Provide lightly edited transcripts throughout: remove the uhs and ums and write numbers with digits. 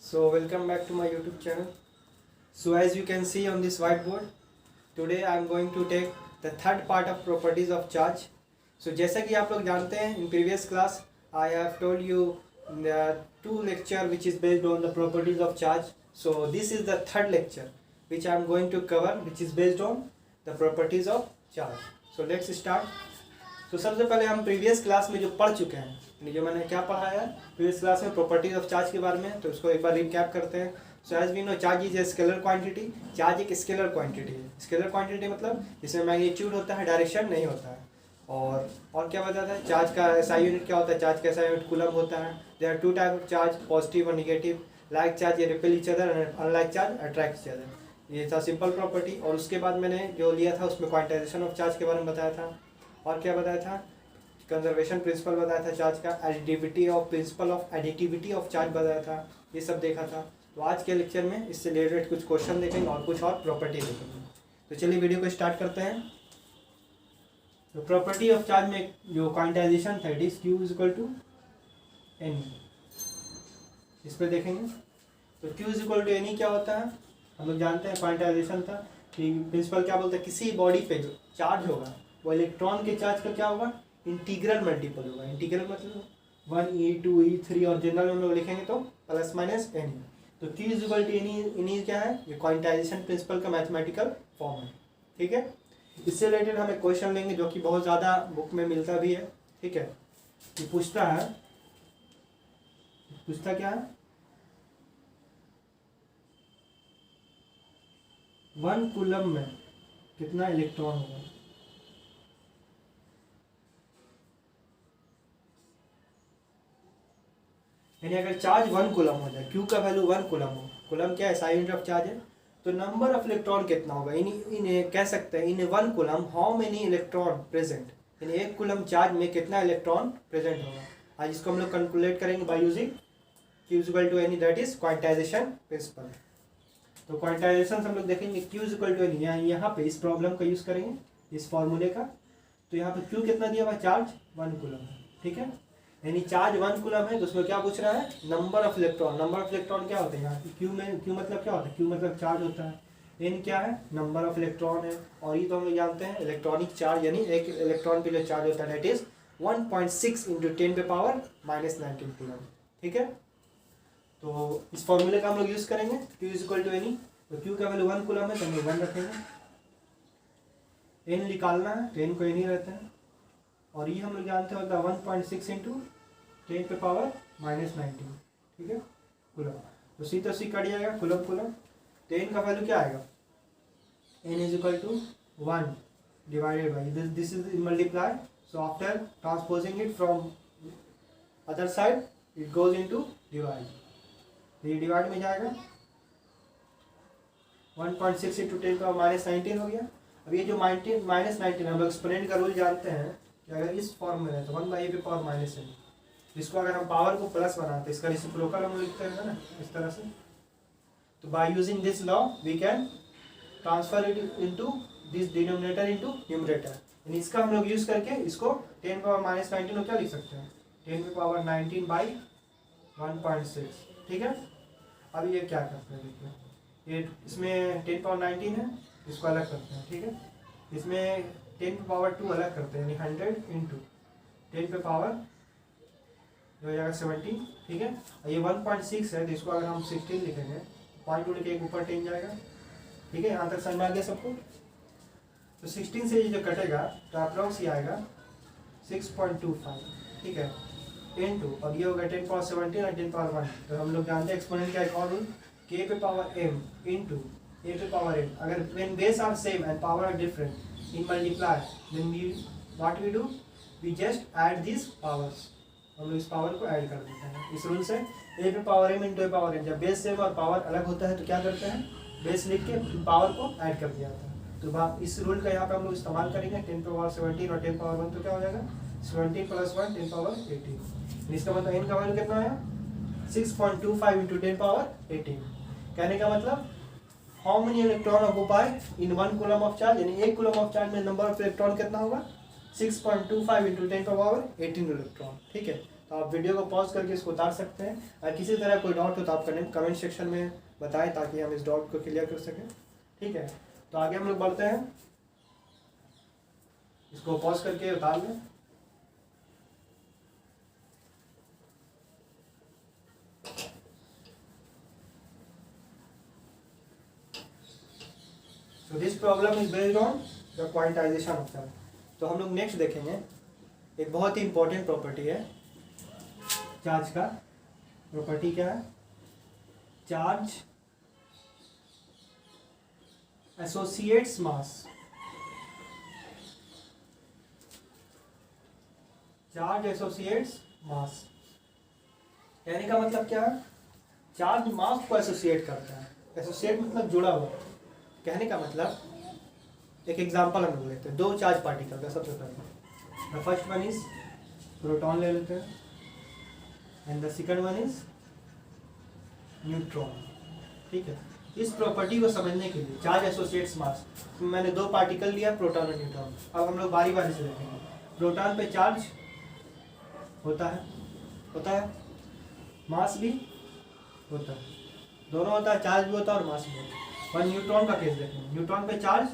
So welcome back to my YouTube channel. So as you can see on this whiteboard, today I am going to take the third part of properties of charge. So जैसा कि आप लोग जानते हैं, in previous class I have told you the two lecture which is based on the properties of charge. So this is the third lecture which I am going to cover, which is based on the properties of charge. So let's start. तो सबसे पहले हम previous class में जो पढ़ चुके हैं, जो मैंने क्या पढ़ा है प्रीवियस क्लास में प्रॉपर्टीज ऑफ चार्ज के बारे में, तो उसको एक बार रिकैप करते हैं. So as we know charge is a scalar quantity. Charge एक स्केलर क्वांटिटी है. स्केलर क्वांटिटी मतलब जिसमें मैग्नीट्यूड होता है, डायरेक्शन नहीं होता है. और क्या बताता है, चार्ज का एसआई यूनिट क्या होता है, चार्ज का एसआई यूनिट कूलम होता है. There are two type of charge, positive और निगेटिव. लाइक चार्ज ये repel each other and unlike charge attract each other. ये था सिंपल प्रॉपर्टी. और उसके बाद मैंने जो लिया था उसमें क्वांटाइजेशन ऑफ चार्ज के बारे में बताया था. और क्या बताया था, कंजर्वेशन प्रिंसिपल बताया था चार्ज का, additivity of principle of additivity of charge बताया था. ये सब देखा था. तो आज के लेक्चर में इससे रिलेटेड कुछ क्वेश्चन देखेंगे और कुछ और प्रॉपर्टी देखेंगे. तो चलिए वीडियो को स्टार्ट करते हैं. तो प्रॉपर्टी ऑफ चार्ज में जो क्वांटाइजेशन था, it is Q is equal to N. इस पर देखेंगे तो Q is equal to N क्या होता है. हम लोग जानते हैं क्वांटाइजेशन था कि प्रिंसिपल क्या बोलता है, किसी बॉडी पे जो चार्ज होगा वो इलेक्ट्रॉन के चार्ज का क्या होगा, इंटीग्रल मल्टीपल होगा. इंटीग्रल मतलब 1e2e3 और जनरल में हम लोग लिखेंगे तो प्लस माइनस एन. तो Q is equal to N E क्या है, ये क्वांटाइजेशन प्रिंसिपल का मैथमेटिकल फॉर्म है. ठीक है. इससे रिलेटेड हम एक क्वेश्चन लेंगे जो कि बहुत ज़्यादा बुक में मिलता भी है. ठीक है. ये पूछता क्या है, 1 कूलम में कितना इलेक्ट्रॉन होगा. यानी अगर चार्ज 1 कूलम हो जाए, क्यू का वैल्यू 1 कूलम हो, कूलम क्या है, एसआई यूनिट ऑफ चार्ज है, तो नंबर ऑफ इलेक्ट्रॉन कितना होगा. इन्हें कह सकते हैं इन 1 coulomb how many electron present. यानी 1 कूलम चार्ज में कितना इलेक्ट्रॉन प्रेजेंट होगा. आज इसको हम लोग कैलकुलेट करेंगे by using Q is equal to N E, that is quantisation principle. तो क्वांटाइजेशन हम लोग देखेंगे Q is equal to N E. यहाँ पे इस प्रॉब्लम का यूज करेंगे, इस फॉर्मूले का. तो यहाँ पे क्यू कितना दिया हुआ, चार्ज 1 कूलम है. ठीक है. यानी चार्ज 1 कूलम है तो उसमें क्या पूछ रहा है, number of electron. Number of electron क्या होते हैं यहाँ क्यू में, क्यू मतलब क्या होता है, क्यू मतलब चार्ज होता है. एन क्या है, नंबर ऑफ इलेक्ट्रॉन है. और ये तो हम लोग जानते हैं इलेक्ट्रॉनिक चार्ज, यानी एक इलेक्ट्रॉन पे जो चार्ज होता है दैट इज 1.6 इंटू 10⁻⁻19 कूलम. ठीक है. तो इस फॉर्मूले का हम लोग यूज करेंगे Q is equal to N E. तो क्यू का वैल्यू 1 कूलम है तो हम लोग 1 रखेंगे. एन निकालना है तो एन को एन ही रहता है. और ये हम लोग जानते हैं होता है 1.6 इंटू 10⁻⁻19. ठीक है, कूलम. तो सी तो सी कट जाएगा, कूलम. तो एन का वैल्यू क्या आएगा, N is equal to 1 divided by this is multiply. So after transposing it from other side it goes into divide. ये डिवाइड में जाएगा 1.6 इंटू 10⁻⁻19 हो गया. अब ये जो -19 हम लोग एक्सपोनेंट का रूल जानते हैं कि अगर इस फॉर्म में है तो 1/e⁻⁻n. इसको अगर हम पावर को प्लस बनाते इसका रेसिप्रोकल हम लिखते हैं ना इस तरह से. तो by using this law we can transfer it into this denominator into numerator. यानी इसका हम लोग यूज करके इसको 10⁻⁻19 को क्या लिख सकते हैं, 10⁻19/1.6. ठीक है. अब ये क्या करते हैं, देखिए ये इसमें 10⁻19 है, इसको अलग करते हैं. ठीक है. इसमें 10⁻2 अलग करते हैं, यानी 100 इंटू 10 पे पावर जो हो जाएगा 17. ठीक है. ये 1.6 है तो इसको अगर हम 16 लिखेंगे, पॉइंट लेके एक ऊपर 10 जाएगा. ठीक है. यहाँ तक समझ में आ गया सबको. तो 16 से ये जो कटेगा तो अप्रॉक्स ये आएगा 6.25. ठीक है. इंटू और ये होगा 10⁻17 और 10⁻1. तो हम लोग जानते हैं एक्सपोनेंट का एक और रूल, k पे पावर m इंटू a पे पावर n. अगर when base are same and power are different in multiply then what we do, we just add these powers. हम लोग इस पावर को ऐड कर देते हैं इस रूल से. a पे power m into a power n. जब बेस सेम और पावर अलग होता है तो क्या करते हैं, बेस लिख के पावर को ऐड कर दिया जाता है. तो इस रूल का यहाँ पे हम लोग इस्तेमाल करेंगे. 10⁻17 और 10⁻1 तो क्या हो जाएगा 17 + 1 10⁻18. इसका मतलब n का वैल्यू कितना है 6.25 इंटू 10⁻18. कहने का मतलब how many electron occupy in 1 coulomb of charge. यानी 1 कूलम ऑफ चार्ज में नंबर ऑफ इलेक्ट्रॉन कितना होगा 6.25 इंटू 10⁻18 इलेक्ट्रॉन। ठीक है, तो आप वीडियो को पॉज करके इसको उतार सकते हैं। अगर किसी तरह कोई डाउट हो तो आप कमेंट सेक्शन में बताएं ताकि हम इस डाउट को क्लियर कर सकें। ठीक है, तो आगे हम लोग बढ़ते हैं, इसको पॉज करके उतार लें। So this problem is based on the quantization of charge. तो हम लोग नेक्स्ट देखेंगे, एक बहुत ही इंपॉर्टेंट प्रॉपर्टी है चार्ज का। प्रॉपर्टी क्या है? चार्ज एसोसिएट्स मास। चार्ज एसोसिएट्स मास कहने का मतलब क्या है? चार्ज मास को एसोसिएट करता है। एसोसिएट मतलब जुड़ा हुआ। कहने का मतलब एक एग्जांपल हम लोग लेते हैं, दो चार्ज पार्टिकल का। सबसे पहले the first one is proton ले लेते हैं and the second one is neutron. ठीक है, इस प्रॉपर्टी को समझने के लिए चार्ज एसोसिएट्स मास, मैंने दो पार्टिकल लिया, प्रोटॉन और न्यूट्रॉन। अब हम लोग बारी बारी से देखेंगे। प्रोटॉन पे चार्ज होता है, मास भी होता है, दोनों होता है, चार्ज भी होता है और मास भी होता है। और न्यूट्रॉन का केस देखेंगे, न्यूट्रॉन पे चार्ज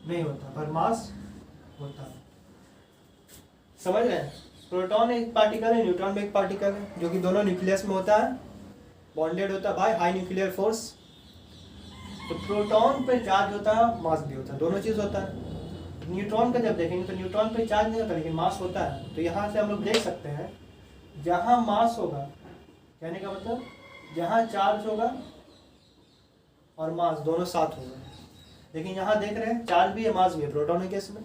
नहीं होता पर मास होता है। समझ रहे हैं? प्रोटॉन एक पार्टिकल है, न्यूट्रॉन भी एक पार्टिकल है, जो कि दोनों न्यूक्लियस में होता है, बॉन्डेड होता है बाय हाई न्यूक्लियर फोर्स। तो प्रोटॉन पे चार्ज होता है, मास भी होता है, दोनों चीज़ होता है। न्यूट्रॉन का जब देखेंगे तो न्यूट्रॉन पे चार्ज नहीं होता लेकिन मास होता है। तो यहाँ से हम लोग देख सकते हैं, जहाँ मास होगा, कहने का मतलब जहाँ चार्ज होगा और मास दोनों साथ होगा। लेकिन यहाँ देख रहे हैं चार्ज भी है, मास भी है प्रोटॉन के केस में।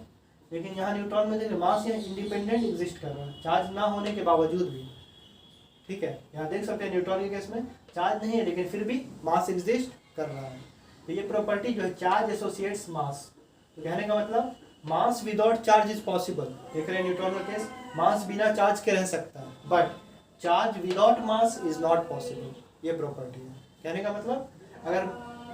लेकिन यहाँ न्यूट्रॉन में देख रहे हैं मास यहाँ इंडिपेंडेंट एग्जिस्ट कर रहा है, चार्ज ना होने के बावजूद भी। ठीक है, यहाँ देख सकते हैं न्यूट्रॉन के केस में चार्ज नहीं है लेकिन फिर भी मास एग्जिस्ट कर रहा है। तो ये प्रॉपर्टी जो है चार्ज एसोसिएट्स मास। तो कहने का मतलब मास विदाउट चार्ज इज पॉसिबल। देख रहे हैं न्यूट्रॉन का केस, मास बिना चार्ज के रह सकता है, but charge without mass is not possible. ये प्रॉपर्टी है। कहने का मतलब अगर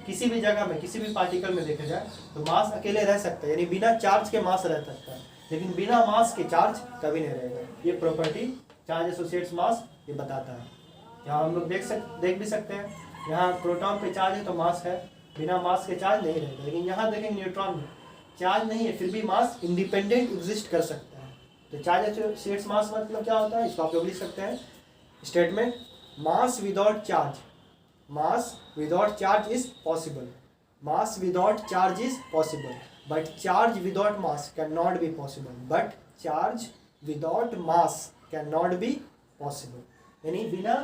किसी भी जगह में, किसी भी पार्टिकल में देखा जाए तो मास अकेले रह सकता है, यानी बिना चार्ज के मास रह सकता है, लेकिन बिना मास के चार्ज कभी नहीं रहेगा। ये प्रॉपर्टी चार्ज एसोसिएट्स मास ये बताता है। यहाँ हम लोग देख भी सकते हैं, यहाँ प्रोटॉन पे चार्ज है तो मास है, बिना मास के चार्ज नहीं रहेगा। लेकिन यहाँ देखेंगे न्यूट्रॉन में चार्ज नहीं है फिर भी मास इंडिपेंडेंट एग्जिस्ट कर सकता है। तो चार्ज एसोसिएट्स मास मतलब क्या होता है, इसको आप लोग लिख सकते हैं statement, mass without charge, mass without charge is possible, mass without charge is possible, but charge without mass cannot be possible, but charge without mass cannot be possible। यानी बिना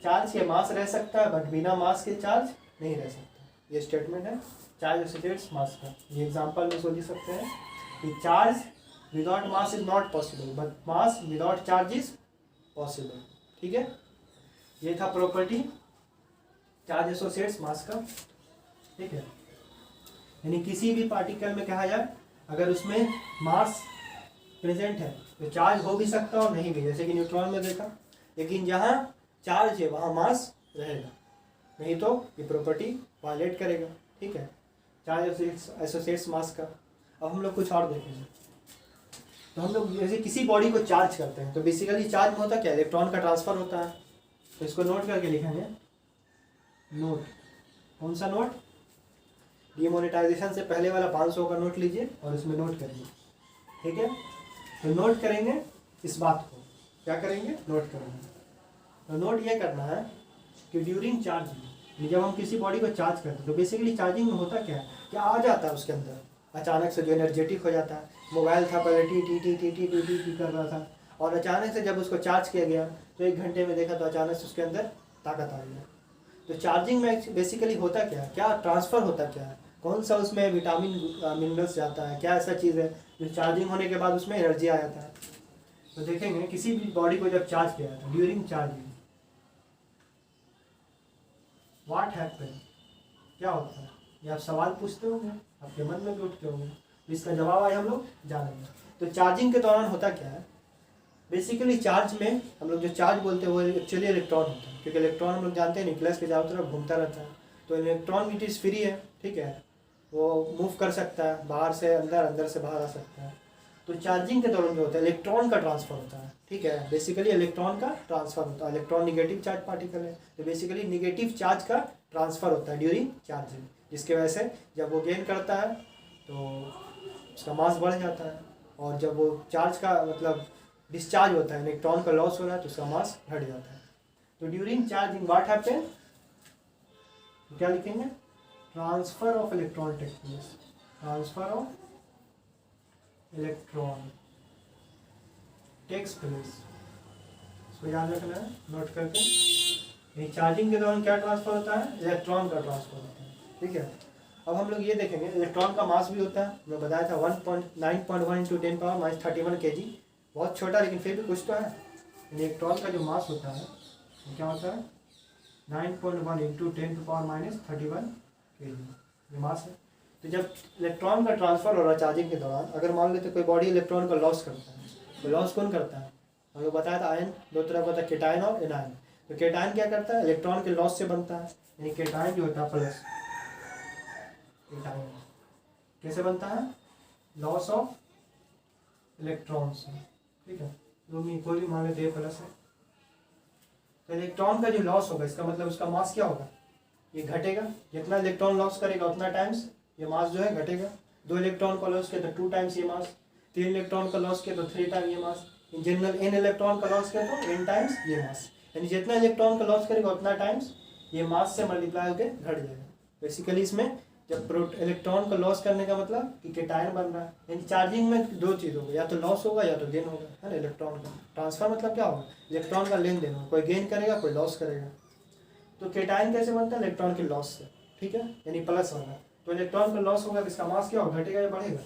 चार्ज के मास रह सकता है बट बिना मास के चार्ज नहीं रह सकता। ये स्टेटमेंट है चार्ज एसोसिएट्स मास का। ये एग्जांपल में सोच सकते हैं कि charge without mass is not possible but mass without charge is possible. ठीक है, ये था प्रॉपर्टी चार्ज एसोसिएट्स मास का। ठीक है, यानी किसी भी पार्टिकल में कहा जाए अगर उसमें मास प्रेजेंट है तो चार्ज हो भी सकता है और नहीं भी, जैसे कि न्यूट्रॉन में देखा। लेकिन जहाँ चार्ज है वहाँ मास रहेगा, नहीं तो ये प्रॉपर्टी वायलेट करेगा। ठीक है, चार्ज एसोसिएट्स मास का। अब हम लोग कुछ और देखेंगे। तो हम लोग जैसे किसी बॉडी को चार्ज करते हैं तो बेसिकली चार्ज में होता क्या, इलेक्ट्रॉन का ट्रांसफर होता है। तो इसको नोट करके लिखेंगे, नोट। कौन सा नोट? डीमोनेटाइजेशन से पहले वाला 500 का नोट लीजिए और इसमें नोट करिए। ठीक है, तो नोट करेंगे इस बात को, क्या करेंगे, नोट करेंगे। तो नोट ये करना है कि ड्यूरिंग चार्जिंग, जब हम किसी बॉडी को चार्ज करते हैं तो बेसिकली चार्जिंग में होता क्या है, क्या आ जाता है उसके अंदर अचानक से, जो एनर्जेटिक हो जाता है। मोबाइल था पहले T T T T T T T T कर रहा था, और अचानक से जब उसको चार्ज किया गया तो 1 घंटे में देखा तो अचानक से उसके अंदर ताकत आ गई। तो चार्जिंग में बेसिकली होता क्या है, क्या ट्रांसफ़र होता क्या है, कौन सा उसमें विटामिन मिनरल्स जाता है, क्या ऐसा चीज़ है जो चार्जिंग होने के बाद उसमें एनर्जी आ जाता है। तो देखेंगे किसी भी बॉडी को जब चार्ज किया जाता है ड्यूरिंग चार्जिंग, व्हाट हैपन, क्या होता है, ये आप सवाल पूछते होंगे, आपके मन में भी उठते होंगे। तो इसका जवाब आज हम लोग जानेंगे। तो चार्जिंग के दौरान होता क्या है, बेसिकली चार्ज में हम लोग जो चार्ज बोलते हैं वो एक्चुअली इलेक्ट्रॉन होता है, क्योंकि इलेक्ट्रॉन हम लोग जानते हैं न्यूक्लियस के चारों तरफ घूमता रहता है। तो इलेक्ट्रॉन इट इज़ फ्री है, ठीक है, वो मूव कर सकता है, बाहर से अंदर, अंदर से बाहर आ सकता है। तो चार्जिंग के दौरान जो होता है इलेक्ट्रॉन का ट्रांसफर होता है, ठीक है, बेसिकली इलेक्ट्रॉन का ट्रांसफर होता है। इलेक्ट्रॉन निगेटिव चार्ज पार्टिकल है, तो बेसिकली निगेटिव चार्ज का ट्रांसफर होता है ड्यूरिंग चार्जिंग, जिसकी वजह से जब वो गेन करता है तो उसका मास बढ़ जाता है, और जब वो चार्ज का मतलब डिस्चार्ज होता है, इलेक्ट्रॉन का लॉस हो रहा है, तो उसका मास घट जाता है। तो ड्यूरिंग चार्जिंग व्हाट हैपन, क्या लिखेंगे, transfer of electron takes place, transfer of electron takes place, इसको याद रखना है नोट करके। चार्जिंग के दौरान क्या ट्रांसफर होता है, इलेक्ट्रॉन का ट्रांसफर होता है, ठीक है। अब हम लोग ये देखेंगे इलेक्ट्रॉन का मास भी होता है, मैं बताया था 1.9.1 इंटू 10⁻³ kg, बहुत छोटा लेकिन फिर भी कुछ तो है। इलेक्ट्रॉन का जो मास होता है वो क्या होता है 9.1 इंटू 10⁻³ kg, ये मास है। तो जब इलेक्ट्रॉन का ट्रांसफर हो रहा है चार्जिंग के दौरान, अगर मान लेते कोई बॉडी इलेक्ट्रॉन का लॉस करता है, तो लॉस कौन करता है, हम लोग बताया था आयन दो तरह का होता है, केटायन और एनायन। तो केटायन क्या करता है, इलेक्ट्रॉन के लॉस से बनता है, यानी केटायन जो होता है प्लस, केटायन कैसे बनता है, लॉस ऑफ इलेक्ट्रॉन से, ठीक है। तो कोई भी मान लेते प्लस है, तो इलेक्ट्रॉन का जो लॉस होगा इसका मतलब उसका मास क्या होगा, ये घटेगा, जितना इलेक्ट्रॉन लॉस करेगा उतना टाइम्स ये मास जो है घटेगा। 2 इलेक्ट्रॉन का लॉस किया तो 2 टाइम्स ये मास, 3 इलेक्ट्रॉन का लॉस किया तो 3 टाइम ये मास, इन जनरल n इलेक्ट्रॉन का लॉस किया तो n टाइम्स ये मास, यानी जितना इलेक्ट्रॉन का लॉस करेगा उतना टाइम्स ये मास से मल्टीप्लाई होकर घट जाएगा। बेसिकली इसमें जब इलेक्ट्रॉन का लॉस करने का मतलब कि केटायन बन रहा है, यानी चार्जिंग में 2 चीज़ होगा, या तो लॉस होगा या तो गेन होगा, है ना। इलेक्ट्रॉन का ट्रांसफर मतलब क्या होगा, इलेक्ट्रॉन का लेन देन होगा, कोई गेन करेगा कोई लॉस करेगा। तो केटायन कैसे बनता है, इलेक्ट्रॉन के लॉस से, ठीक है, यानी प्लस वाला। तो इलेक्ट्रॉन का लॉस होगा, इसका मास क्या होगा, घटेगा या बढ़ेगा,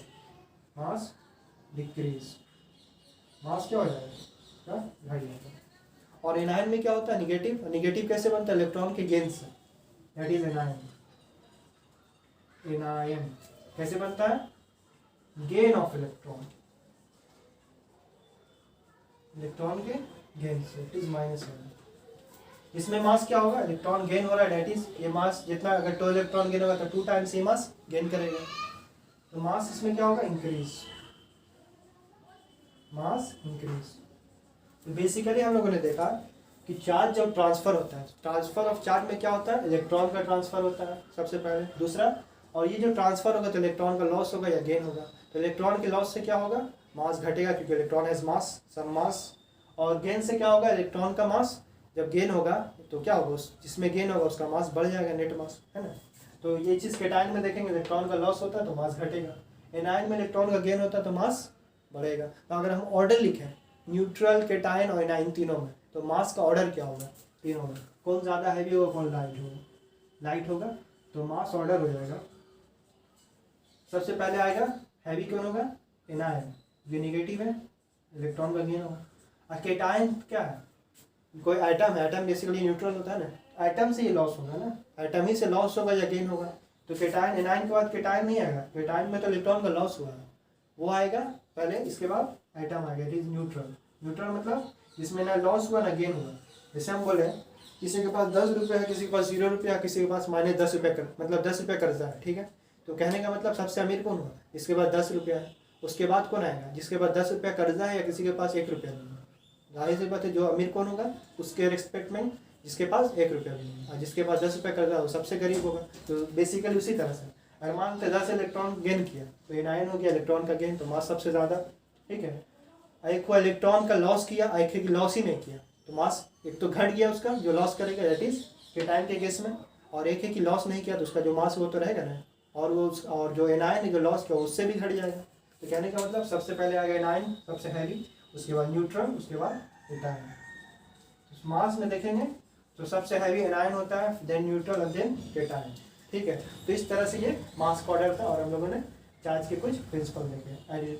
मास डिक्रीज, मास क्या हो जाएगा, घट जाएगा। और एनायन में क्या होता है, निगेटिव, निगेटिव कैसे बनता है, इलेक्ट्रॉन के गेन से, दैट इज एनायन। एनायन कैसे बनता है, गेन ऑफ इलेक्ट्रॉन, इलेक्ट्रॉन के गेन से, इट इज -1। इसमें मास क्या होगा, इलेक्ट्रॉन गेन हो रहा है, दैट इज ये मास जितना, अगर 2 इलेक्ट्रॉन गेन होगा तो 2 टाइम्स ये मास गेन करेगा, तो मास इसमें क्या होगा, इंक्रीज, मास इंक्रीज। तो बेसिकली हम लोगों ने देखा कि चार्ज जब ट्रांसफर होता है, ट्रांसफर ऑफ चार्ज में क्या होता है, इलेक्ट्रॉन का ट्रांसफर होता है सबसे पहले, दूसरा, और ये जो ट्रांसफर होगा तो इलेक्ट्रॉन का लॉस होगा या गेन होगा। तो इलेक्ट्रॉन के लॉस से क्या होगा, मास घटेगा क्योंकि इलेक्ट्रॉन हैज मास, सम मास, और गेन से क्या होगा, इलेक्ट्रॉन का मास जब गेन होगा तो क्या होगा, जिसमें गेन होगा उसका मास बढ़ जाएगा, नेट मास, है ना। तो ये चीज़ केटायन में देखेंगे, इलेक्ट्रॉन का लॉस होता है तो मास घटेगा, एनायन में इलेक्ट्रॉन का गेन होता है तो मास बढ़ेगा। तो अगर हम ऑर्डर लिखें न्यूट्रल, केटायन और एनायन तीनों में, तो मास का ऑर्डर क्या होगा, तीनों में कौन ज़्यादा हैवी होगा कौन लाइट होगा, लाइट होगा, तो मास ऑर्डर हो जाएगा। सबसे पहले आएगा हैवी कौन होगा, एनायन, जो निगेटिव है, इलेक्ट्रॉन का गेन होगा। और केटायन क्या है, कोई एटम है, एटम बेसिकली न्यूट्रल होता है ना, एटम से ये लॉस होगा ना, एटम ही से लॉस होगा या गेन होगा। तो केटायन, एनायन के बाद केटायन नहीं आएगा, केटायन में तो इलेक्ट्रॉन का लॉस हुआ है, वो आएगा पहले, इसके बाद एटम आएगा, इट इज न्यूट्रल। न्यूट्रल मतलब जिसमें ना लॉस हुआ ना गेन हुआ। जैसे हम बोले किसी के पास 10 रुपये है, किसी के पास 0 रुपया, किसी के पास -10 रुपये कर, मतलब 10 रुपये कर्जा है, ठीक है। तो कहने का मतलब सबसे अमीर कौन हुआ, जिसके पास 10 रुपया है। उसके बाद कौन आएगा, जिसके पास 10 रुपया कर्जा है या किसी के पास 1 रुपया नहीं है। जाहिर सी बात है जो अमीर कौन होगा उसके रिस्पेक्ट में जिसके पास 1 रुपया भी नहीं है, और जिसके पास 10 रुपया कर्जा है वो सबसे गरीब होगा। तो बेसिकली उसी तरह से अगर मान के 10 इलेक्ट्रॉन गेन किया तो एनायन हो गया इलेक्ट्रॉन का गेन, तो मास सबसे ज़्यादा, ठीक है। एक को इलेक्ट्रॉन का लॉस किया, एक की लॉस ही नहीं किया, तो मास एक तो घट गया उसका जो लॉस करेगा, दैट इज केटायन के केस में, और एक की लॉस नहीं किया तो उसका जो मास वो तो रहेगा ना, और जो एनायन ने जो लॉस किया उससे भी घट जाएगा। तो कहने का मतलब सबसे पहले आएगा एनायन सबसे हैवी, उसके बाद न्यूट्रल, उसके बाद केटायन। तो मास में देखेंगे तो सबसे हैवी एनायन होता है, देन न्यूट्रल और देन केटायन, ठीक है। तो इस तरह से ये मास का ऑर्डर था, और हम लोगों ने चार्ज के कुछ प्रिंसिपल देखे।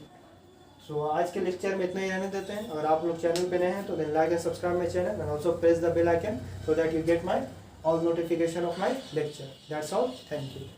सो आज के लेक्चर में इतना ही रहने देते हैं। और आप लोग चैनल पे नए हैं तो then like and subscribe my channel and also press the bell icon so that you get my all notification of my lecture. That's all. Thank you.